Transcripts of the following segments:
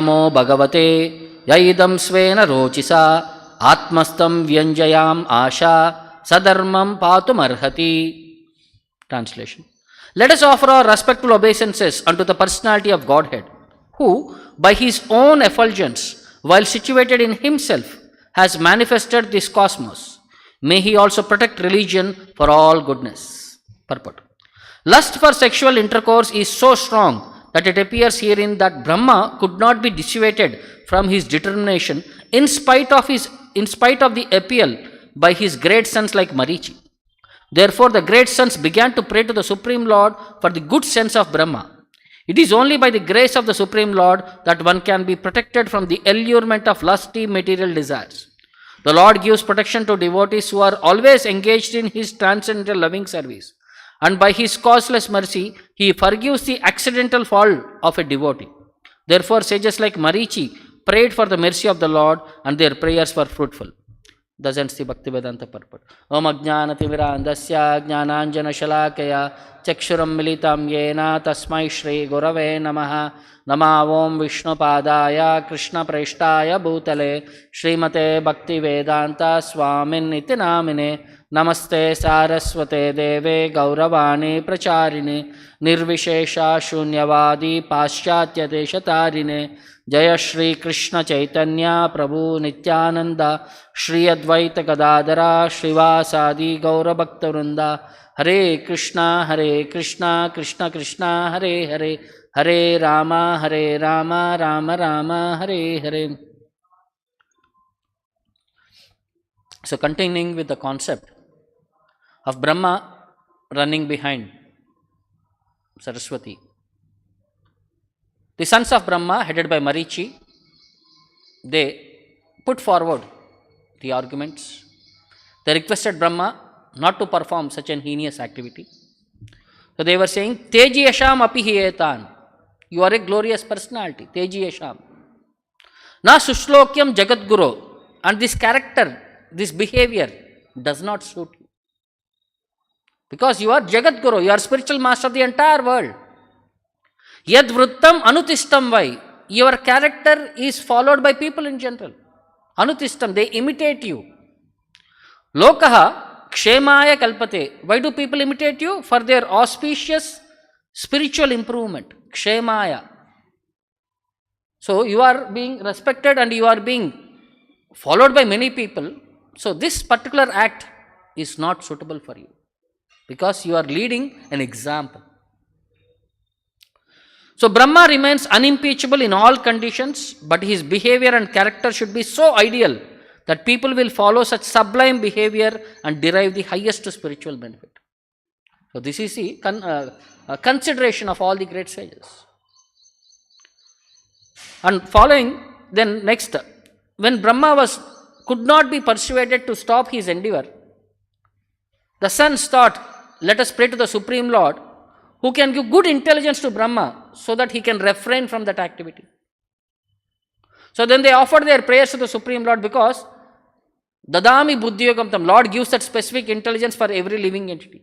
Namo Bhagavate Yaidam Svena Rochisa Atmastam Vyanjayam Asha Sadharmam Patumarhati. Translation. Let us offer our respectful obeisances unto the personality of Godhead, who, by his own effulgence, while situated in himself, has manifested this cosmos. May he also protect religion for all goodness. Purport. Lust for sexual intercourse is so strong that it appears herein that Brahma could not be dissuaded from his determination in spite of the appeal by his great sons like Marichi. Therefore, the great sons began to pray to the Supreme Lord for the good sense of Brahma. It is only by the grace of the Supreme Lord that one can be protected from the allurement of lusty material desires. The Lord gives protection to devotees who are always engaged in his transcendental loving service, and by his causeless mercy, he forgives the accidental fall of a devotee. Therefore, sages like Marichi prayed for the mercy of the Lord, and their prayers were fruitful. Thus ends the Bhaktivedanta purport. Om Ajnanatimiraandasya Jnananjana Shalakaya Chakshuram Militam Yena Tasmai Shri Gurave Namaha. Nama Om Vishnu Padaya Krishna Preshtaya Bhutale Srimate Bhaktivedanta Swamin Iti Namine. Namaste Saraswate Deve Gauravani Pracharini Nirvishesha Shunyavadi Paschatya Deshatarine. Jaya Shri Krishna Chaitanya Prabhu Nityananda Shri Advaita Gadadara Shrivasadi Gaura Bhakta Vrinda. Hare Krishna Krishna Krishna Hare Hare Hare Rama Rama Rama Hare Hare. So continuing with the concept of Brahma running behind Saraswati. The sons of Brahma, headed by Marichi, they put forward the arguments. They requested Brahma not to perform such an heinous activity. So they were saying, Teji Yasham api hiyetan. You are a glorious personality, Teji Yasham. Na sushlokyam jagat guru. And this character, this behavior does not suit you. Because you are Jagat Guru, you are spiritual master of the entire world. Yad vrittam anutistam vai. Your character is followed by people in general. Anutistam, they imitate you. Lokaha kshemaya kalpate. Why do people imitate you? For their auspicious spiritual improvement. Kshemaya. So you are being respected and you are being followed by many people. So this particular act is not suitable for you, because you are leading an example. So Brahma remains unimpeachable in all conditions, but his behavior and character should be so ideal that people will follow such sublime behavior and derive the highest spiritual benefit. So this is the consideration of all the great sages. And following, then next, when Brahma could not be persuaded to stop his endeavor, the sons thought, let us pray to the Supreme Lord, who can give good intelligence to Brahma so that he can refrain from that activity. So then they offered their prayers to the Supreme Lord, because Dadami Buddhiyogam, Lord gives that specific intelligence for every living entity.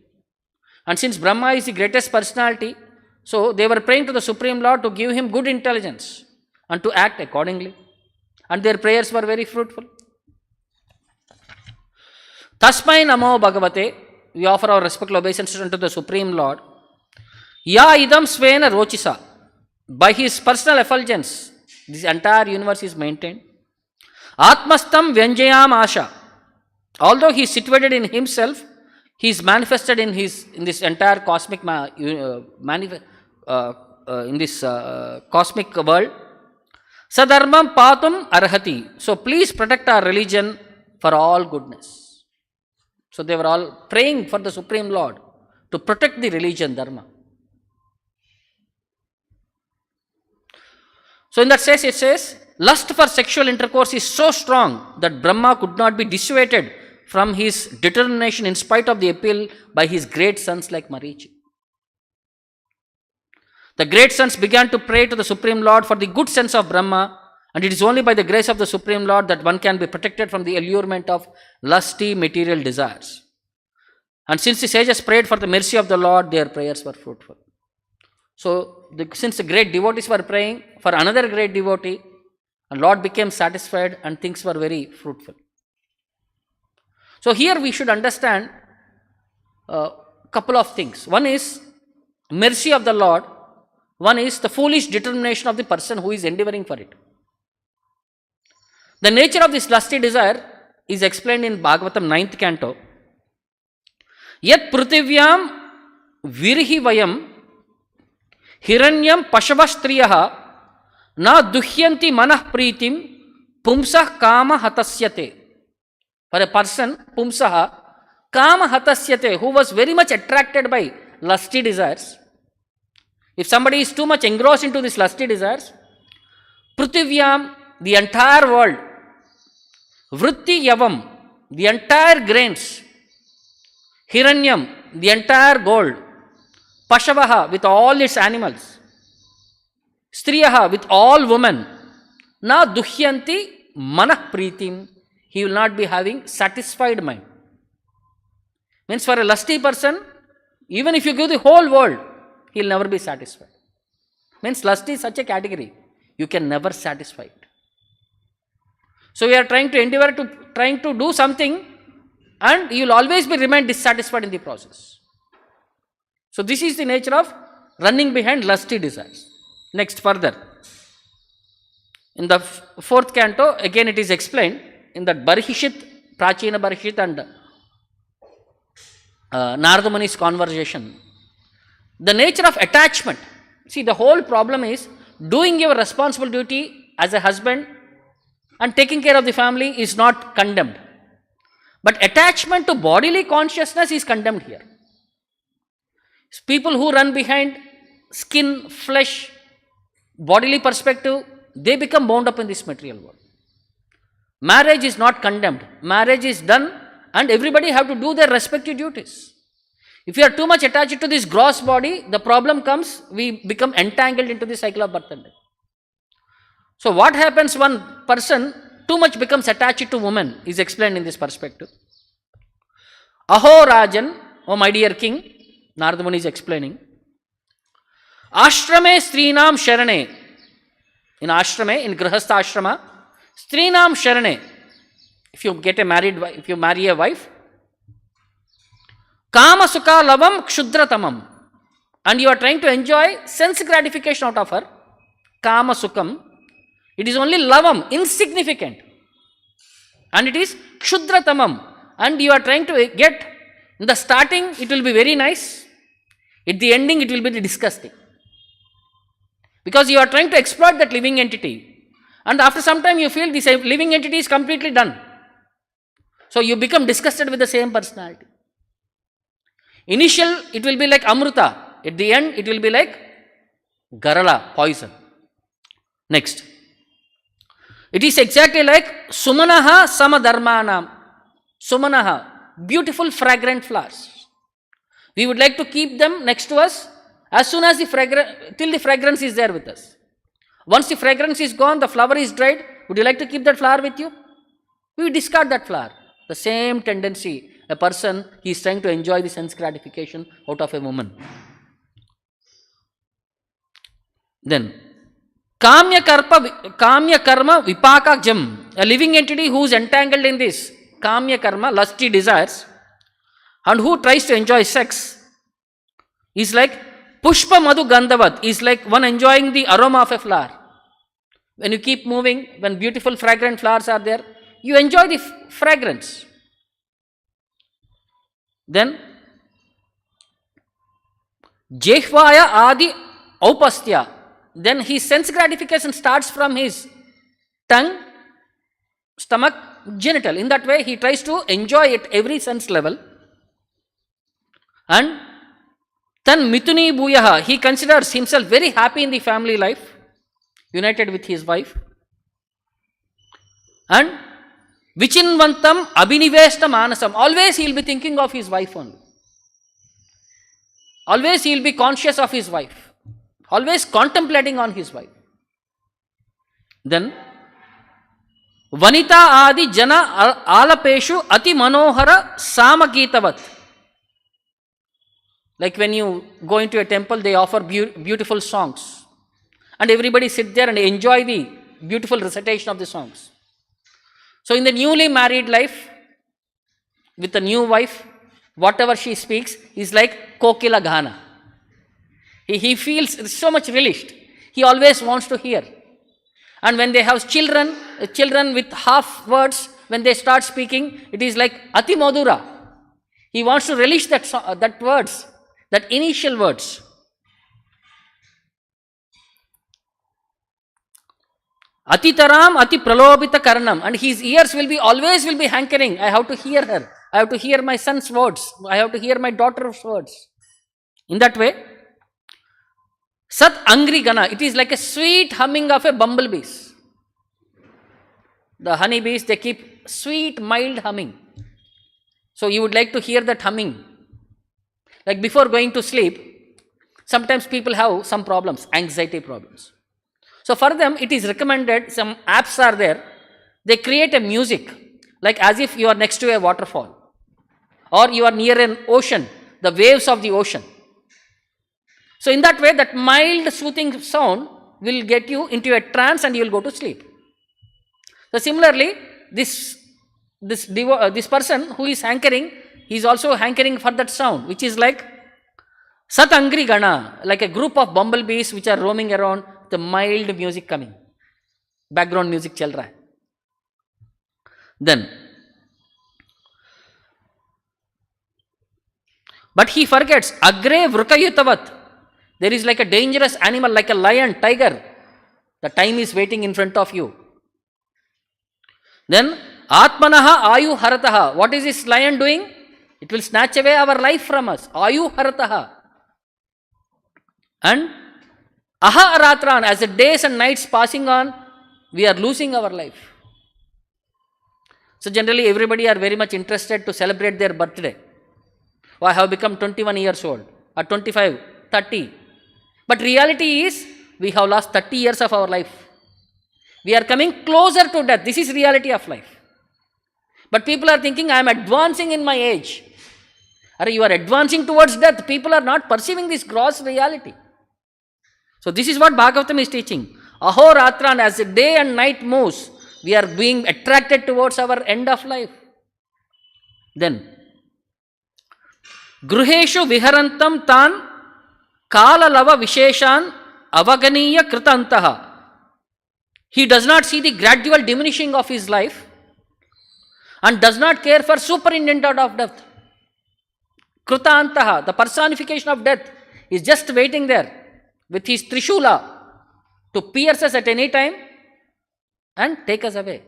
And since Brahma is the greatest personality, so they were praying to the Supreme Lord to give him good intelligence and to act accordingly. And their prayers were very fruitful. Tasmai Namo Bhagavate. We offer our respectful obeisances unto the Supreme Lord. Ya idam svena rochisa. By his personal effulgence, this entire universe is maintained. Atmastam vyanjayam asha. Although he is situated in himself, he is manifested in this entire cosmic cosmic world. Sadharmam patum arhati. So please protect our religion for all goodness. So they were all praying for the Supreme Lord to protect the religion, Dharma. So in that sense it says, lust for sexual intercourse is so strong that Brahma could not be dissuaded from his determination in spite of the appeal by his great sons like Marichi. The great sons began to pray to the Supreme Lord for the good sense of Brahma, and it is only by the grace of the Supreme Lord that one can be protected from the allurement of lusty material desires. And since the sages prayed for the mercy of the Lord, their prayers were fruitful. So, since the great devotees were praying for another great devotee, And Lord became satisfied and things were very fruitful. So here we should understand a couple of things. One is mercy of the Lord. One is the foolish determination of the person who is endeavoring for it. The nature of this lusty desire is explained in Bhagavatam 9th canto. Yat pruthivyam virhi vayam hiranyam pashavastriyaha na duhyanti manah pritim pumsah kama hatasyate. For a person, pumsaha kama hatasyate, who was very much attracted by lusty desires. If somebody is too much engrossed into these lusty desires, pruthivyam, the entire world, vritti yavam, the entire grains, hiranyam, the entire gold, pashavaha, with all its animals, striyaha, with all women, na duhyanti manah pritim, he will not be having satisfied mind. Means for a lusty person, even if you give the whole world, he will never be satisfied. Means lusty is such a category, you can never satisfy it. So we are trying to do something, and you will always be remain dissatisfied in the process. So this is the nature of running behind lusty desires. Next, further, in the 4th canto, again it is explained in that Barhishit, Prachina Barhishit and Narada Muni's conversation. The nature of attachment. See, the whole problem is doing your responsible duty as a husband and taking care of the family is not condemned. But attachment to bodily consciousness is condemned here. People who run behind skin, flesh, bodily perspective, they become bound up in this material world. Marriage is not condemned. Marriage is done and everybody have to do their respective duties. If you are too much attached to this gross body, the problem comes, we become entangled into the cycle of birth and death. So what happens, one person too much becomes attached to woman is explained in this perspective. Aho Rajan, oh my dear king, Narada Muni is explaining. Ashrame Strinam Sharane. In Ashrame, in Grihastha Ashrama, Strinam Sharane. If you get a married wife, if you marry a wife, Kama Sukha Lavam Kshudratamam, and you are trying to enjoy sense gratification out of her, Kama Sukham, it is only Lavam, insignificant, and it is Kshudratamam, and you are trying to get, in the starting it will be very nice, at the ending it will be disgusting, because you are trying to exploit that living entity, and after some time you feel this living entity is completely done, so you become disgusted with the same personality. Initial, it will be like Amruta. At the end, it will be like Garala, poison. Next. It is exactly like Sumanaha Samadharmanam. Sumanaha, beautiful fragrant flowers. We would like to keep them next to us as soon as till the fragrance is there with us. Once the fragrance is gone, the flower is dried, would you like to keep that flower with you? We discard that flower. The same tendency. A person, he is trying to enjoy the sense gratification out of a woman. Then, Kamya Karma Vipaka Jam, a living entity who is entangled in this Kamya Karma, lusty desires, and who tries to enjoy sex, is like Pushpa Madhu Gandhavat, is like one enjoying the aroma of a flower. When you keep moving, when beautiful fragrant flowers are there, you enjoy the fragrance. Then, Jehvaya Adi Aupastya, then his sense gratification starts from his tongue, stomach, genital. In that way, he tries to enjoy at every sense level. And Tan Mituni Bhuyaha, he considers himself very happy in the family life, united with his wife. And Vichinvantam Abhinivesta Manasam. Always he will be thinking of his wife only. Always he will be conscious of his wife. Always contemplating on his wife. Then, Vanita Adi Jana Alapeshu Ati Manohara Samagitavat. Like when you go into a temple, they offer beautiful songs. And everybody sit there and enjoy the beautiful recitation of the songs. So in the newly married life, with a new wife, whatever she speaks is like Kokila Ghana. He feels so much relished. He always wants to hear. And when they have children with half words, when they start speaking, it is like Ati Madura. He wants to relish that words, that initial words. Atitaram ati pralobita karanam, and his ears always will be hankering. I have to hear her. I have to hear my son's words. I have to hear my daughter's words. In that way, Sat Angri Gana, it is like a sweet humming of a bumblebees. The honeybees, they keep sweet, mild humming. So you would like to hear that humming. Like before going to sleep, sometimes people have some problems, anxiety problems. So for them, it is recommended, some apps are there, they create a music, like as if you are next to a waterfall, or you are near an ocean, the waves of the ocean. So in that way, that mild soothing sound will get you into a trance and you will go to sleep. So similarly, this person who is hankering, he is also hankering for that sound, which is like Sat Angri Gana, like a group of bumblebees which are roaming around, the mild music coming. Background music chal raha hai. Then, but he forgets, Agre Vrukayutavat. There is like a dangerous animal, like a lion, tiger. The time is waiting in front of you. Then, Atmanaha Ayu Harataha. What is this lion doing? It will snatch away our life from us. Ayu Harataha. And Aha Aratran, as the days and nights passing on, we are losing our life. So generally everybody are very much interested to celebrate their birthday. Oh, I have become 21 years old, or 25, 30. But reality is, we have lost 30 years of our life. We are coming closer to death. This is reality of life. But people are thinking, I am advancing in my age. Or you are advancing towards death. People are not perceiving this gross reality. So this is what Bhagavatam is teaching. Aho Ratran, as the day and night moves, we are being attracted towards our end of life. Then, Gruheshu Viharantam Tan Kala Lava Visheshan Avaganiya Kritantaha. He does not see the gradual diminishing of his life and does not care for superintendent of death. Kritantaha, the personification of death, is just waiting there with his Trishula to pierce us at any time and take us away.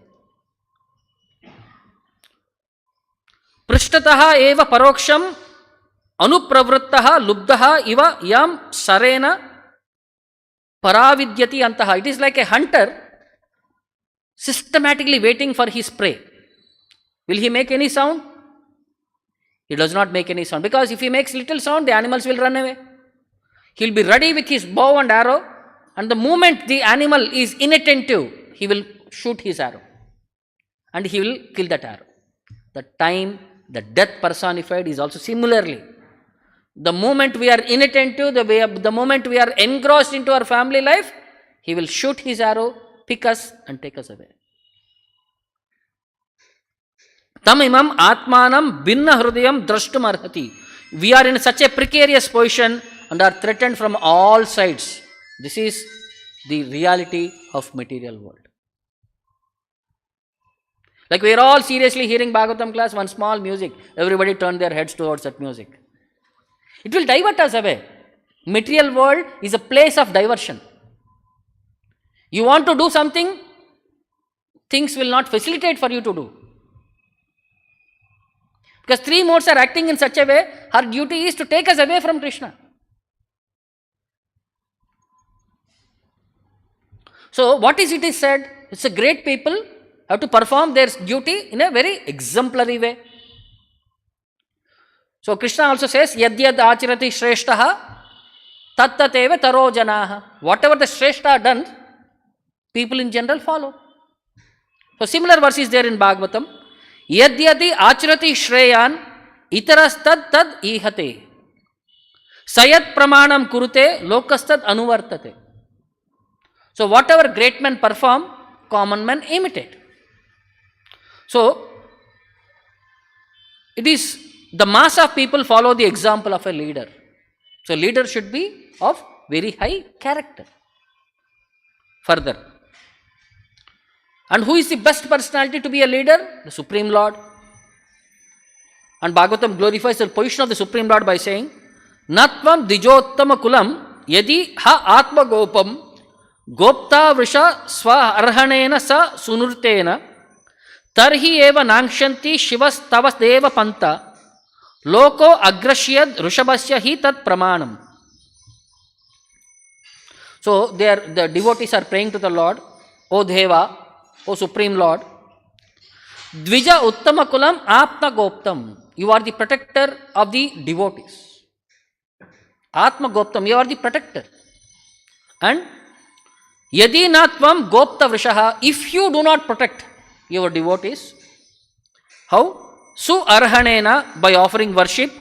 Prishtataha eva paroksham anupravruttaha lubdaha iva yam sarena paravidyati antaha. It is like a hunter systematically waiting for his prey. Will he make any sound? He does not make any sound, because if he makes little sound, the animals will run away. He will be ready with his bow and arrow, and the moment the animal is inattentive, he will shoot his arrow and he will kill that arrow. The time, the death personified is also similarly. The moment we are inattentive, the moment we are engrossed into our family life, he will shoot his arrow, pick us and take us away. Tam imam atmanam binna hrudayam drashtum arhati. We are in such a precarious position and are threatened from all sides. This is the reality of material world. Like we are all seriously hearing Bhagavatam class, one small music, everybody turn their heads towards that music. It will divert us away. Material world is a place of diversion. You want to do something, things will not facilitate for you to do. Because three modes are acting in such a way, her duty is to take us away from Krishna. So what is it is said? It's a great people have to perform their duty in a very exemplary way. So Krishna also says, Yadyad Achirati Shreshtaha Tattateva Taro Janaha. Whatever the Shreshta done, people in general follow. So similar verse is there in Bhagavatam. Yadyadi Achirati Shreyan Itarastad Tad Ihate Sayat Pramanam Kurute Lokastad Anuvartate. So whatever great men perform, common men imitate. So, it is the mass of people follow the example of a leader. So, leader should be of very high character. Further, and who is the best personality to be a leader? The Supreme Lord. And Bhagavatam glorifies the position of the Supreme Lord by saying, Natvam dijottama kulam yadi ha atma gopam gopta vrisha swa arhanena sa sunurtena tarhi eva nangshanti shivas tavas deva panta loko agrashyad rushabhasya hi tat pramanam. So, the devotees are praying to the Lord, O Deva, O Supreme Lord, Dvija Uttama Kulam Atma Goptam. You are the protector of the devotees. Atma Goptam, you are the protector. And Yadi Natvam Gopta Vrishaha, if you do not protect your devotees, how? Su Arhanena, by offering worship,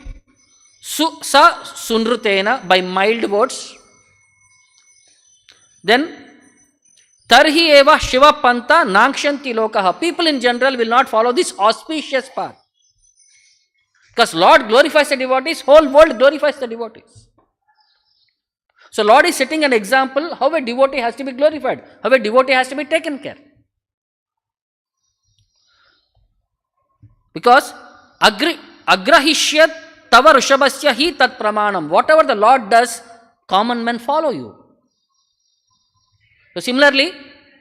Sa Sunrutena, by mild words, then Tarhi eva Shiva Panta Nangshanti Lokaha. People in general will not follow this auspicious path. Because Lord glorifies the devotees, whole world glorifies the devotees. So Lord is setting an example how a devotee has to be glorified, how a devotee has to be taken care. Because Agrahishyat Tava Rushabhasya hi tat pramanam. Whatever the Lord does, common men follow you. So similarly,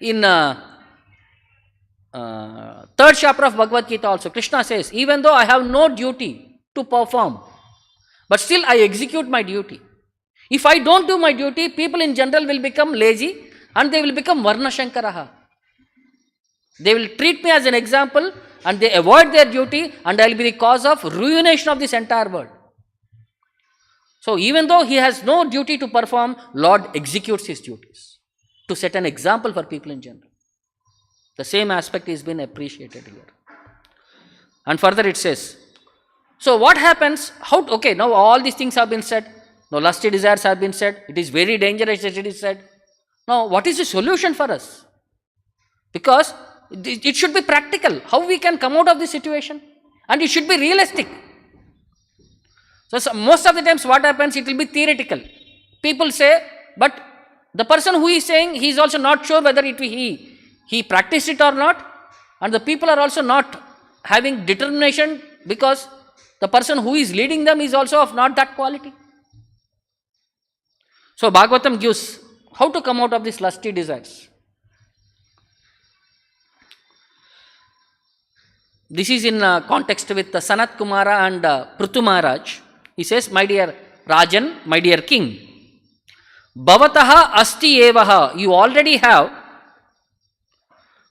in third chapter of Bhagavad Gita also, Krishna says, even though I have no duty to perform, but still I execute my duty. If I don't do my duty, people in general will become lazy and they will become Varna Shankaraha. They will treat me as an example and they avoid their duty and I will be the cause of ruination of this entire world. So even though he has no duty to perform, Lord executes his duties to set an example for people in general. The same aspect is been appreciated here. And further it says, so what happens, okay, now all these things have been said, now lusty desires have been said, it is very dangerous as it is said. Now what is the solution for us? Because it should be practical, how we can come out of this situation, and it should be realistic. So most of the times what happens, it will be theoretical. People say, but the person who is saying, he is also not sure whether he practiced it or not, and the people are also not having determination because the person who is leading them is also of not that quality. So Bhagavatam gives how to come out of these lusty desires. This is in context with Sanat Kumara and Prithu Maharaj. He says, my dear Rajan, my dear king, Bhavataha asti evaha, you already have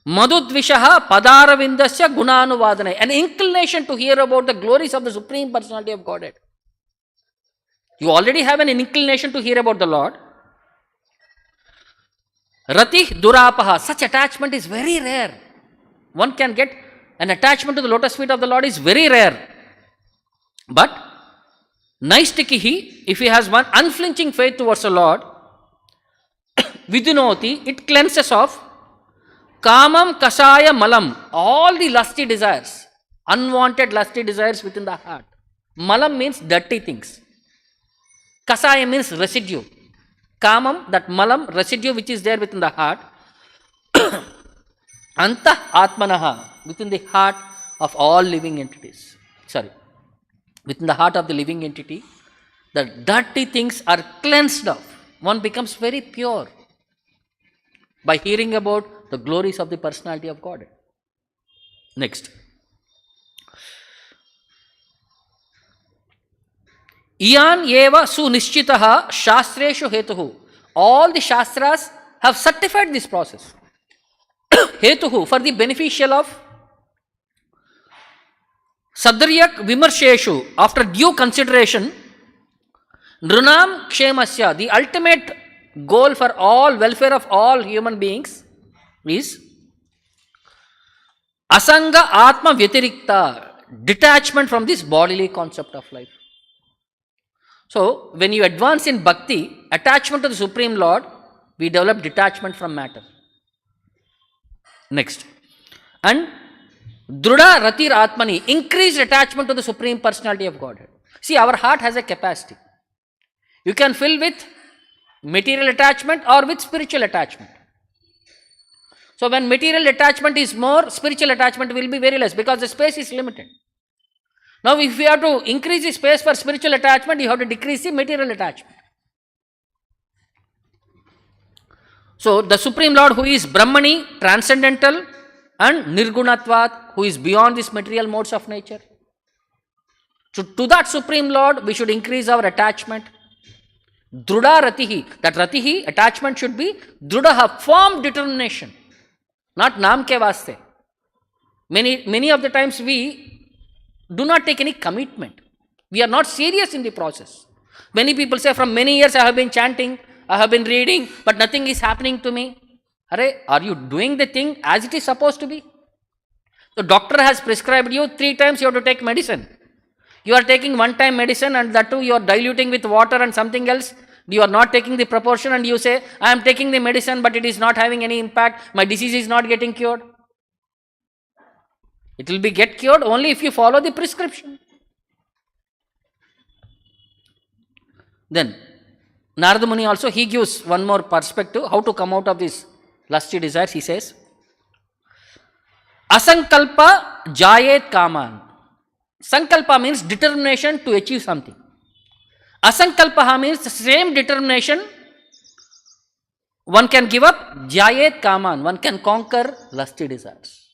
Madhudvishaha Padaravindasya Gunanuvadane, an inclination to hear about the glories of the Supreme Personality of Godhead. You already have an inclination to hear about the Lord. Rati Durapaha, such attachment is very rare. One can get an attachment to the lotus feet of the Lord is very rare. But Naistikihi, if he has one unflinching faith towards the Lord, Vidunoti, it cleanses off Kamam Kasaya Malam, all the lusty desires, unwanted lusty desires within the heart. Malam means dirty things. Kasaya means residue. Kamam, that malam, residue which is there within the heart. Anta Atmanaha, within the heart of all living entities. Within the heart of the living entity, the dirty things are cleansed off. One becomes very pure by hearing about the glories of the personality of God. Next. Iyan eva sunishchitaha shastreshu hetuhu. All the shastras have certified this process. Hetuhu, for the beneficial of Sadryak Vimarsheshu, after due consideration, Nrunam Kshemasya, the ultimate goal for all welfare of all human beings is Asanga Atma Vyatirikta, detachment from this bodily concept of life. So, when you advance in bhakti, attachment to the Supreme Lord, we develop detachment from matter. Next. And Druda Ratir Atmani, increased attachment to the Supreme Personality of Godhead. See, our heart has a capacity. You can fill with material attachment or with spiritual attachment. So when material attachment is more, spiritual attachment will be very less because the space is limited. Now if you have to increase the space for spiritual attachment, you have to decrease the material attachment. So the Supreme Lord, who is Brahmani, transcendental, and Nirgunatvat, who is beyond these material modes of nature. So to that Supreme Lord, we should increase our attachment. Druda Ratihi, that Ratihi, attachment should be Drudaha, firm determination, not Naam ke vaste. Many of the times we do not take any commitment. We are not serious in the process. Many people say, from many years I have been chanting, I have been reading, but nothing is happening to me. Are you doing the thing as it is supposed to be? The doctor has prescribed you 3 times you have to take medicine. You are taking 1 time medicine and that too you are diluting with water and something else. You are not taking the proportion and you say, I am taking the medicine but it is not having any impact. My disease is not getting cured. It will be get cured only if you follow the prescription. Then Narada Muni also, he gives one more perspective how to come out of these lusty desires. He says, Asankalpa jayet kaman. Sankalpa means determination to achieve something. Asankalpaha means the same determination one can give up. Jayet kaman, one can conquer lusty desires.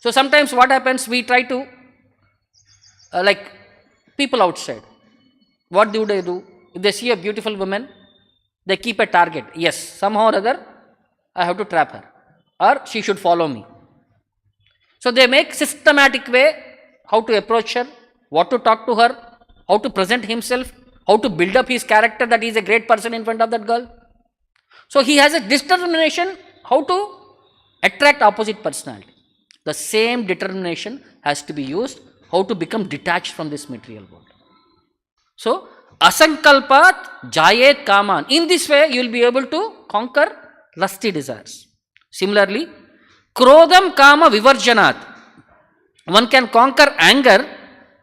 So sometimes what happens, we try to, like people outside, what do they do? If they see a beautiful woman, they keep a target. Yes, somehow or other, I have to trap her or she should follow me. So they make systematic way how to approach her, what to talk to her, how to present himself, how to build up his character that he is a great person in front of that girl. So he has a determination how to attract opposite personality. The same determination has to be used how to become detached from this material world. So asankalpat jayet kaman. In this way you will be able to conquer lusty desires. Similarly, krodham kama vivarjanat. One can conquer anger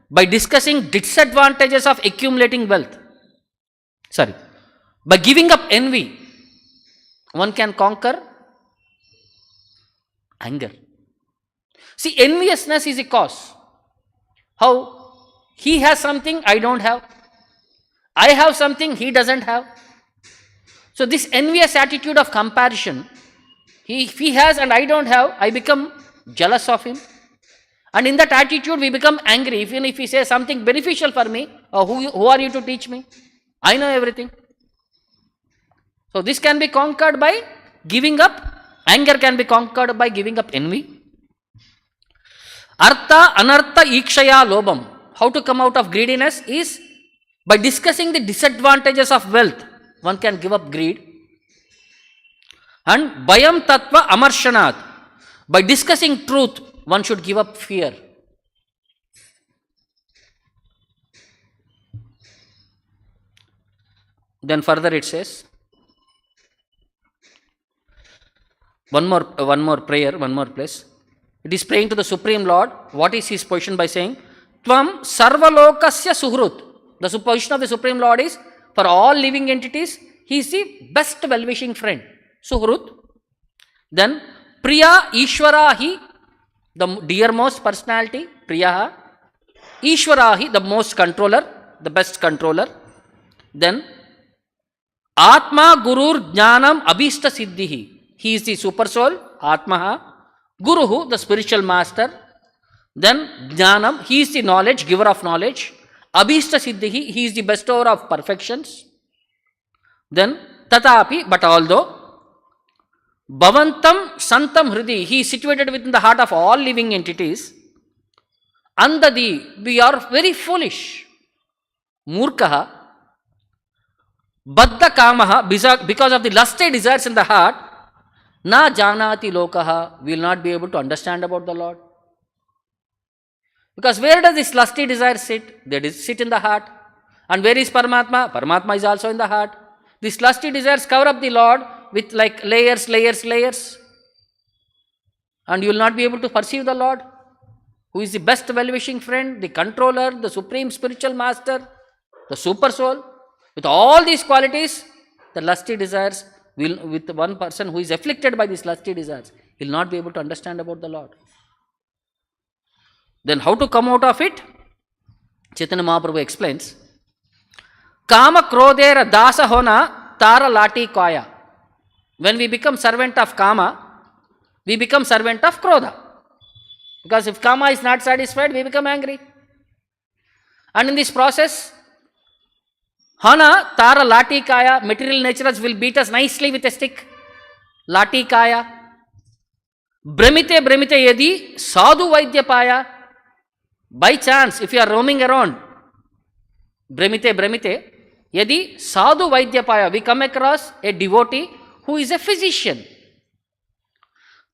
by discussing disadvantages of accumulating wealth. By giving up envy, one can conquer anger. See, enviousness is a cause. How? He has something I don't have. I have something he doesn't have. So this envious attitude of comparison, if he has and I don't have, I become jealous of him. And in that attitude we become angry. Even if he says something beneficial for me, who are you to teach me? I know everything. So this can be conquered by giving up. Anger can be conquered by giving up envy. Artha anartha ikshaya lobam. How to come out of greediness is by discussing the disadvantages of wealth. One can give up greed. And bayam tattva amarshanath. By discussing truth, one should give up fear. Then further it says, one more prayer, one more place. It is praying to the Supreme Lord. What is his position by saying, Tvam sarvalokasya suhrut. The position of the Supreme Lord is, for all living entities, he is the best well-wishing friend. Suhrut. Then Priya Ishwarahi, the dearmost personality, Priyaha. Ishwarahi, the most controller, the best controller. Then Atma Gurur Jnanam Abhishta Siddhihi. He is the super soul, Atmaha. Guruhu, the spiritual master. Then Jnanam, he is the knowledge, giver of knowledge. Abhishta Siddhihi, he is the bestower of perfections. Then Tatapi, but although Bhavantam Santam Hridi, he is situated within the heart of all living entities. Andadi, we are very foolish. Murkaha, Baddha Kamaha, because of the lusty desires in the heart, Na Janati Lokaha, we will not be able to understand about the Lord. Because where does this lusty desire sit? They sit in the heart. And where is Paramatma? Paramatma is also in the heart. These lusty desires cover up the Lord with like layers. and you will not be able to perceive the Lord, who is the best well-wishing friend, the controller, the supreme spiritual master, the super soul. With all these qualities, the lusty desires will, with one person who is afflicted by these lusty desires, he will not be able to understand about the Lord. Then how to come out of it? Chaitanya Mahaprabhu explains, Kama krodera dasa hona tara lati kaya. When we become servant of Kama, we become servant of Krodha. Because if Kama is not satisfied, we become angry. And in this process, Hana tara lati kaya, material natures will beat us nicely with a stick. Lati kaya. Brahmite brahmite yadi sadhu vaidya paya. By chance, if you are roaming around, brahmite brahmite yadi sadhu vaidya paya, we come across a devotee who is a physician.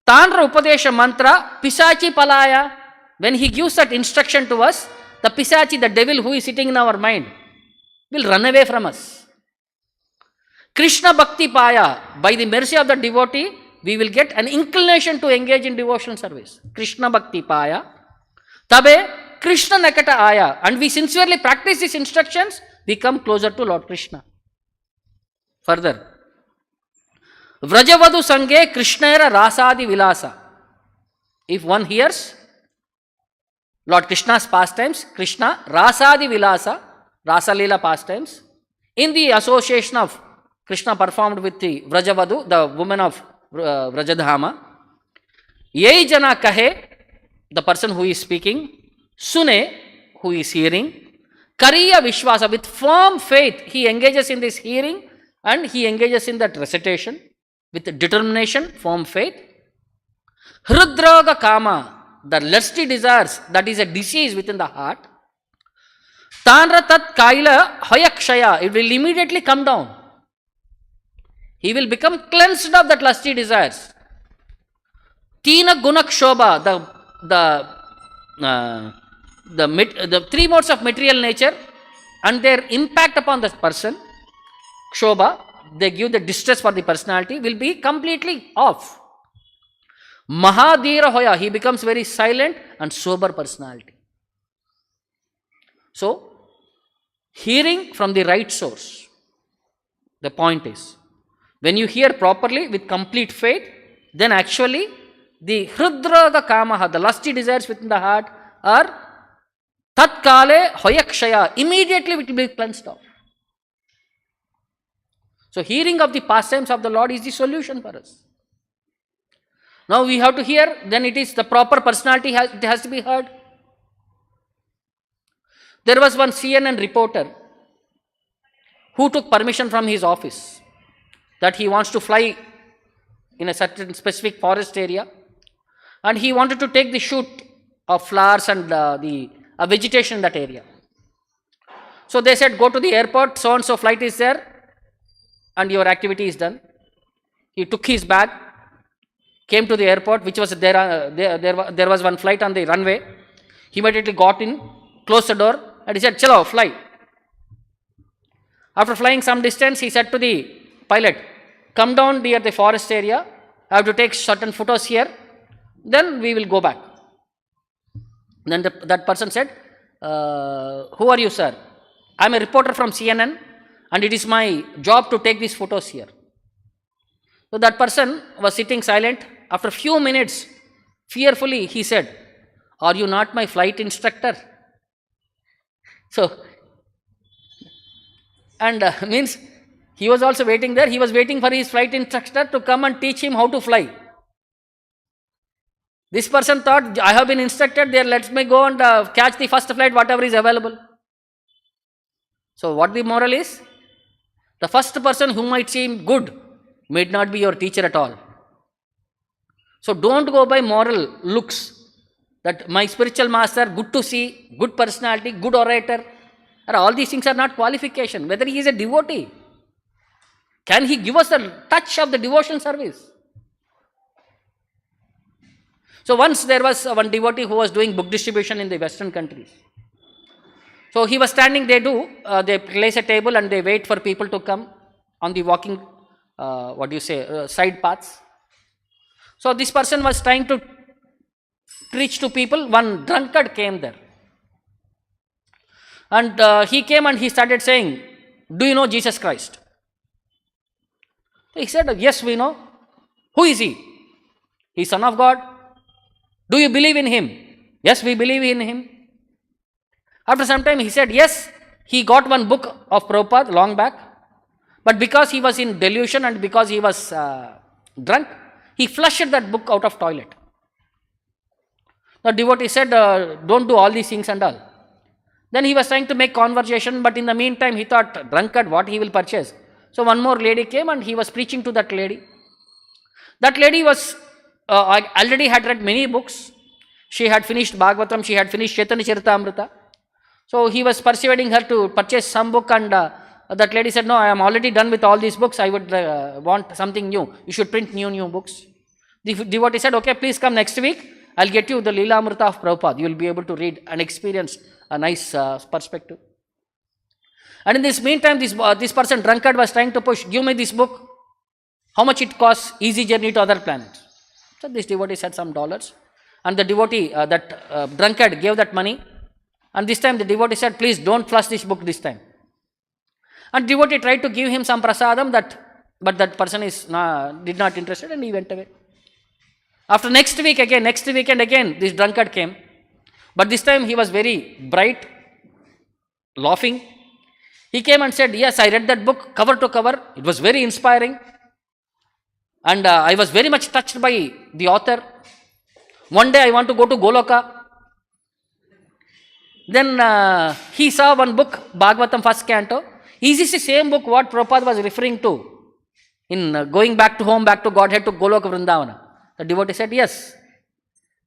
Tanra upadesha mantra pisachi palaya. When he gives that instruction to us, the pisachi, the devil who is sitting in our mind, will run away from us. Krishna bhakti paya. By the mercy of the devotee, we will get an inclination to engage in devotional service. Krishna bhakti paya. Tabe Krishna nakata aya. And we sincerely practice these instructions, we come closer to Lord Krishna. Further, Vrajavadu sange Krishnera rasadi vilasa. If one hears Lord Krishna's pastimes, Krishna rasadi vilasa, rasa lila pastimes, in the association of Krishna performed with the Vrajavadu, the woman of Vrajadhama, Yei jana kahe, the person who is speaking, Sune, who is hearing, Kariya Vishwasa, with firm faith, he engages in this hearing and he engages in that recitation with determination, firm faith. Hridraga Kama, the lusty desires, that is a disease within the heart. Tanra Tat Kaila Hayakshaya, it will immediately come down. He will become cleansed of that lusty desires. Tina Gunak Shobha, the three modes of material nature and their impact upon the person, Shobha, they give the distress for the personality, will be completely off. Mahadira Hoya, he becomes very silent and sober personality. So, hearing from the right source. The point is, when you hear properly with complete faith, then actually the hridraga kamaha, the lusty desires within the heart, are tatkale hoyakshaya, immediately it will be cleansed off. So hearing of the pastimes of the Lord is the solution for us. Now we have to hear, then it is the proper personality, it has to be heard. There was one CNN reporter who took permission from his office that he wants to fly in a certain specific forest area, and he wanted to take the shoot of flowers and the vegetation in that area. So they said, go to the airport, so and so flight is there and your activity is done. He took his bag, came to the airport, which was there was one flight on the runway. He immediately got in, closed the door, and he said, chalo, fly. After flying some distance, he said to the pilot, come down near the forest area, I have to take certain photos here, then we will go back. Then that person said, who are you, sir? I am a reporter from CNN and it is my job to take these photos here. So that person was sitting silent. After a few minutes, fearfully he said, are you not my flight instructor? So, and means he was also waiting there. He was waiting for his flight instructor to come and teach him how to fly. This person thought, I have been instructed there, let me go and catch the first flight, whatever is available. So what the moral is? The first person who might seem good may not be your teacher at all. So don't go by moral looks, that my spiritual master, good to see, good personality, good orator. All these things are not qualification. Whether he is a devotee, can he give us the touch of the devotional service? So once there was one devotee who was doing book distribution in the Western countries. So he was standing, they place a table and they wait for people to come on the walking, side paths. So this person was trying to preach to people, one drunkard came there. And he came and he started saying, do you know Jesus Christ? He said, yes, we know. Who is he? He's Son of God. Do you believe in him? Yes, we believe in him. After some time he said, yes, he got one book of Prabhupada long back. But because he was in delusion and because he was drunk, he flushed that book out of toilet. The devotee said, don't do all these things and all. Then he was trying to make conversation, but in the meantime he thought, drunkard, what he will purchase? So one more lady came and he was preaching to that lady. That lady was already had read many books. She had finished Bhagavatam, she had finished Chaitanya Charitamrita. So he was persuading her to purchase some book, and that lady said, no, I am already done with all these books, I would want something new. You should print new books. The devotee said, okay, please come next week. I'll get you the Leela Amrita of Prabhupada. You will be able to read and experience a nice perspective. And in this meantime, this person, drunkard, was trying to push, give me this book. How much it costs? Easy journey to other planets. So this devotee said some dollars. And the devotee, that drunkard, gave that money. And this time the devotee said, please don't flush this book this time. And devotee tried to give him some prasadam, but that person did not interested, and he went away. After next weekend again, this drunkard came. But this time he was very bright, laughing. He came and said, yes, I read that book cover to cover. It was very inspiring. And I was very much touched by the author. One day I want to go to Goloka. Then he saw one book, Bhagavatam first canto. Is this the same book what Prabhupada was referring to in going back to home, back to Godhead, to Goloka Vrindavana? The devotee said, yes.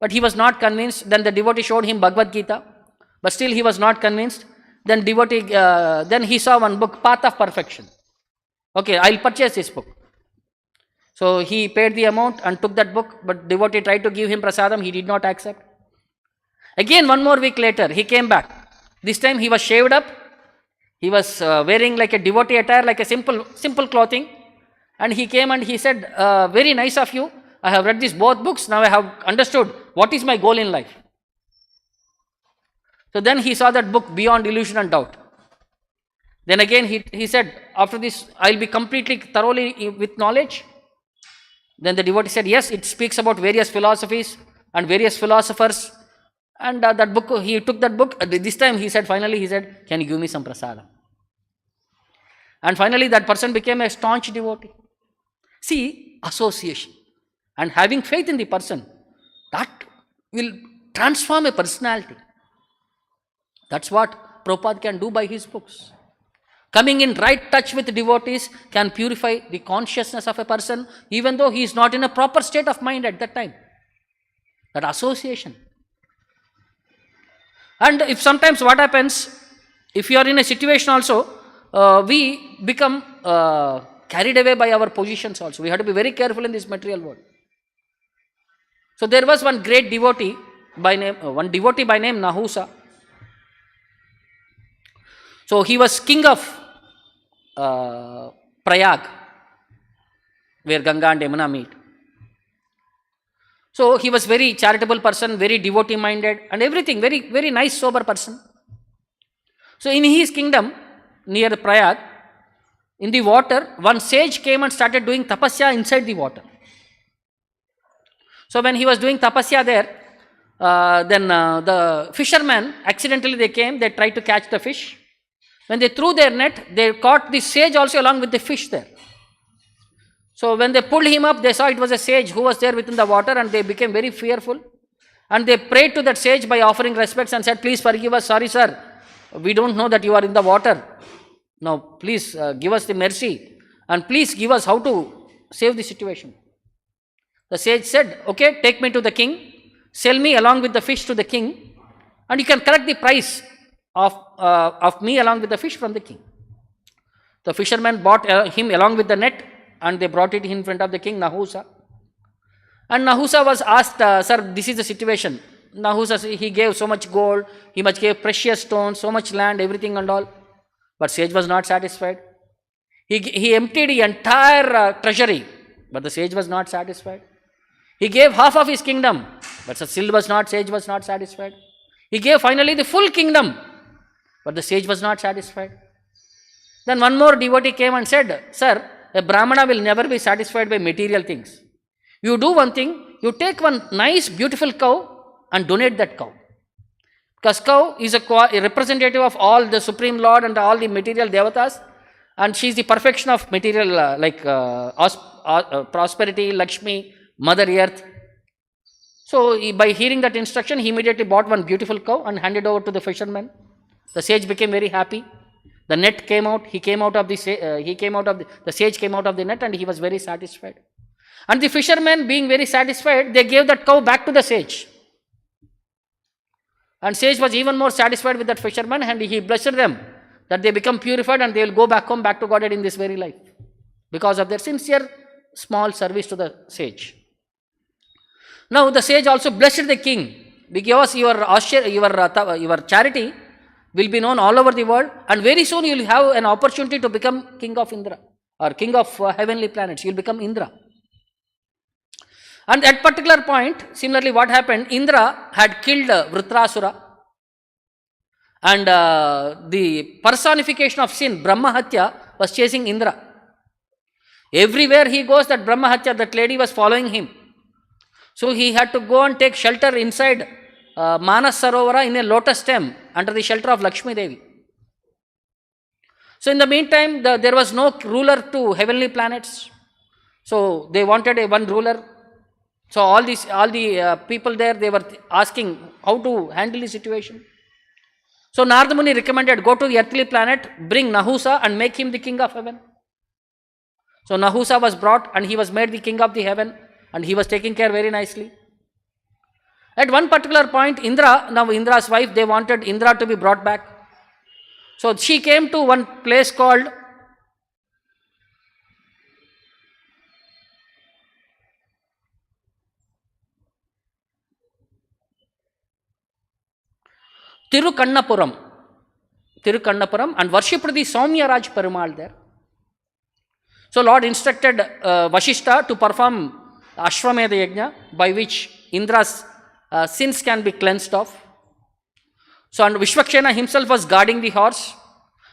But he was not convinced. Then the devotee showed him Bhagavad Gita. But still he was not convinced. Then then he saw one book, Path of Perfection. Okay, I'll purchase this book. So he paid the amount and took that book. But devotee tried to give him prasadam. He did not accept. Again, one more week later, he came back. This time he was shaved up. He was wearing like a devotee attire, like a simple clothing. And he came and he said, very nice of you. I have read these both books. Now I have understood what is my goal in life. So then he saw that book, Beyond Illusion and Doubt. Then again he said, after this, I will be completely, thoroughly with knowledge. Then the devotee said, yes, it speaks about various philosophies and various philosophers. And that book, he took that book. This time finally he said, can you give me some prasadam? And finally that person became a staunch devotee. See, association and having faith in the person, that will transform a personality. That's what Prabhupada can do by his books. Coming in right touch with devotees can purify the consciousness of a person, even though he is not in a proper state of mind at that time. That association. And if sometimes what happens, if you are in a situation also, we become carried away by our positions also. We have to be very careful in this material world. So there was one great devotee by name Nahusa. So he was king of Prayag, where Ganga and Yamuna meet. So he was very charitable person, very devotee minded and everything, very, very nice, sober person. So in his kingdom, near Prayag, in the water, one sage came and started doing tapasya inside the water. So when he was doing tapasya there, then the fishermen, accidentally they came, they tried to catch the fish. When they threw their net, they caught the sage also along with the fish there. So when they pulled him up, they saw it was a sage who was there within the water, and they became very fearful. And they prayed to that sage by offering respects and said, please forgive us, sorry sir, we don't know that you are in the water. Now please give us the mercy and please give us how to save the situation. The sage said, okay, take me to the king, sell me along with the fish to the king, and you can collect the price of me along with the fish from the king. The fisherman bought him along with the net, and they brought it in front of the king, Nahusa. And Nahusa was asked, sir, this is the situation. Nahusa, he gave so much gold, he much gave precious stones, so much land, everything and all. But sage was not satisfied. He emptied the entire treasury, but the sage was not satisfied. He gave half of his kingdom, But still sage was not satisfied. He gave finally the full kingdom, but the sage was not satisfied. Then one more devotee came and said, sir, a Brahmana will never be satisfied by material things. You do one thing, you take one nice beautiful cow and donate that cow. Because cow is a representative of all the Supreme Lord and all the material devatas, and she is the perfection of material prosperity, Lakshmi, Mother Earth. So by hearing that instruction, he immediately bought one beautiful cow and handed over to the fisherman. The sage became very happy. The net came out. The sage came out of the net, and he was very satisfied. And the fishermen, being very satisfied, they gave that cow back to the sage. And sage was even more satisfied with that fisherman, and he blessed them that they become purified and they will go back home, back to Godhead in this very life, because of their sincere small service to the sage. Now the sage also blessed the king, because your charity will be known all over the world, and very soon you will have an opportunity to become king of Indra, or king of heavenly planets. You will become Indra. And at particular point, similarly what happened, Indra had killed Vritrasura, and the personification of sin, Brahmahatya, was chasing Indra. Everywhere he goes, that Brahmahatya, that lady, was following him. So he had to go and take shelter inside Manas Sarovara in a lotus stem under the shelter of Lakshmi Devi. So in the meantime, there was no ruler to heavenly planets. So they wanted one ruler. So all the people there, they were asking how to handle the situation. So Narada Muni recommended, go to the earthly planet, bring Nahusa and make him the king of heaven. So Nahusa was brought and he was made the king of the heaven, and he was taken care very nicely. At one particular point, Indra's wife, they wanted Indra to be brought back. So she came to one place called Tirukannapuram, and worshipped the Swamy Raj Perumal there. So Lord instructed Vashishta to perform Ashwamedha Yajna, by which Indra's sins can be cleansed off. So and Vishwakshena himself was guarding the horse,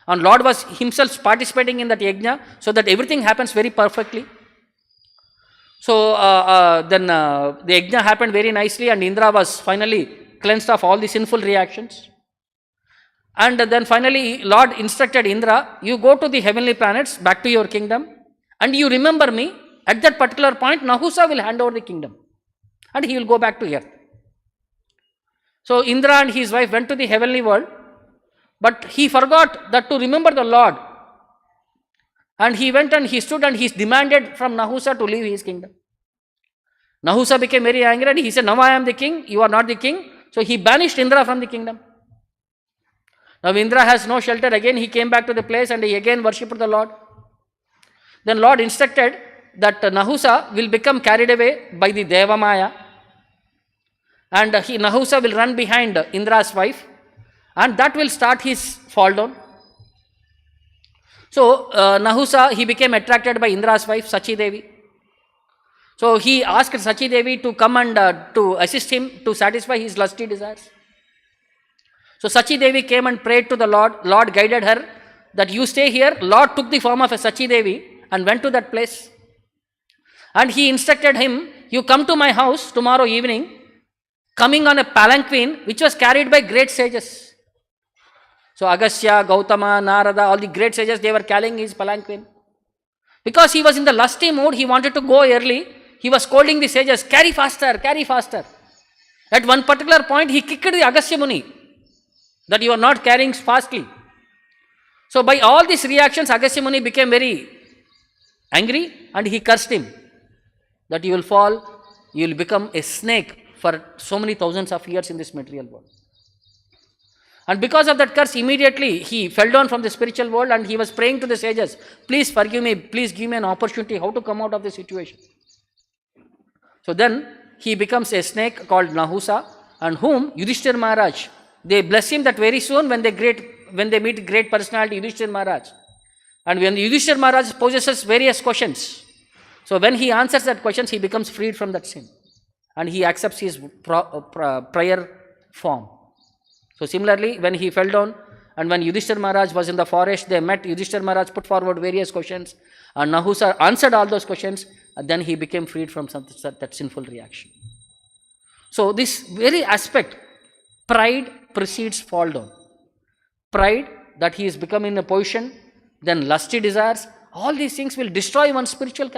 and Lord was himself participating in that yajna, so that everything happens very perfectly. So then the yajna happened very nicely, and Indra was finally cleansed of all the sinful reactions. And then finally Lord instructed Indra, you go to the heavenly planets, back to your kingdom, and you remember me. At that particular point, Nahusa will hand over the kingdom, and he will go back to earth. So Indra and his wife went to the heavenly world, but he forgot that to remember the Lord. And he went and he stood and he demanded from Nahusa to leave his kingdom. Nahusa became very angry and he said, now I am the king, you are not the king. So he banished Indra from the kingdom. Now Indra has no shelter. Again he came back to the place and he again worshipped the Lord. Then Lord instructed that Nahusa will become carried away by the Deva Maya, and Nahusa will run behind Indra's wife, and that will start his fall down. So Nahusa, he became attracted by Indra's wife Sachi Devi. So he asked Sachi Devi to come and to assist him to satisfy his lusty desires. So Sachi Devi came and prayed to the Lord. Lord guided her that you stay here. Lord took the form of a Sachi Devi and went to that place. And he instructed him, you come to my house tomorrow evening, coming on a palanquin which was carried by great sages. So Agastya, Gautama, Narada, all the great sages, they were carrying his palanquin. Because he was in the lusty mood, he wanted to go early. He was scolding the sages, carry faster, carry faster. At one particular point, he kicked the Agastya Muni, that you are not carrying fastly. So by all these reactions, Agastya Muni became very angry and he cursed him, that you will fall, you will become a snake for so many thousands of years in this material world. And because of that curse, immediately he fell down from the spiritual world and he was praying to the sages, please forgive me, please give me an opportunity how to come out of this situation. So then he becomes a snake called Nahusa, and whom Yudhishthira Maharaj, they bless him that very soon when they meet great personality Yudhishthira Maharaj. And when Yudhishthira Maharaj poses various questions, so when he answers that questions, he becomes freed from that sin. and he accepts his prayer form. So similarly, when he fell down and when Yudhishthira Maharaj was in the forest, they met. Yudhishthira Maharaj put forward various questions and Nahusa answered all those questions, and then he became freed from that sinful reaction. So this very aspect, pride precedes fall down. Pride, that he is becoming in a position, then lusty desires, all these things will destroy one's spiritual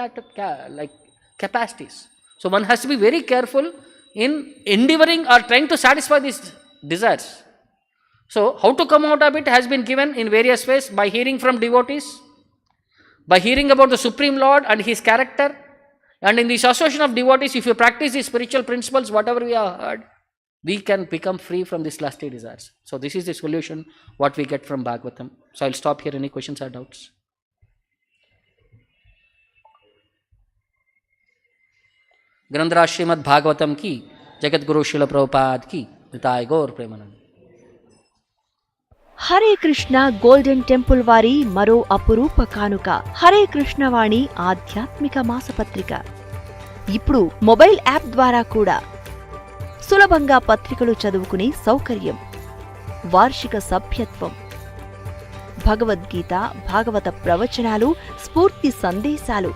capacities. So one has to be very careful in endeavoring or trying to satisfy these desires. So how to come out of it has been given in various ways, by hearing from devotees, by hearing about the Supreme Lord and His character, and in the association of devotees, if you practice these spiritual principles, whatever we have heard, we can become free from these lusty desires. So this is the solution what we get from Bhagavatam. So I'll stop here. Any questions or doubts? ग्रंथराज Shrimad Bhagavatam की, जगत गुरु शिल प्रभुपाद की, निताय गौर Premanand. Hare Krishna golden temple వారి మరో అపురూప కానుక హరే కృష్ణ వాణి ఆధ్యాత్మిక మాసపత్రిక. ఇప్పుడు mobile app ద్వారా కూడా సులభంగా పత్రికలు చదువుకునే సౌకర్యం, వార్షిక సభ్యత్వం, భగవద్గీత, భాగవత ప్రవచనాలు, స్ఫూర్తి సందేశాలు,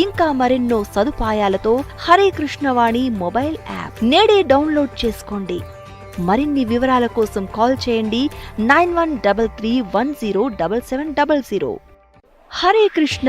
ఇంకా మరెన్నో సదుపాయాలతో హరే కృష్ణవాణి మొబైల్ యాప్ నేడే డౌన్లోడ్ చేసుకోండి. మరిన్ని వివరాల కోసం కాల్ చేయండి 9133107700. హరే కృష్ణ.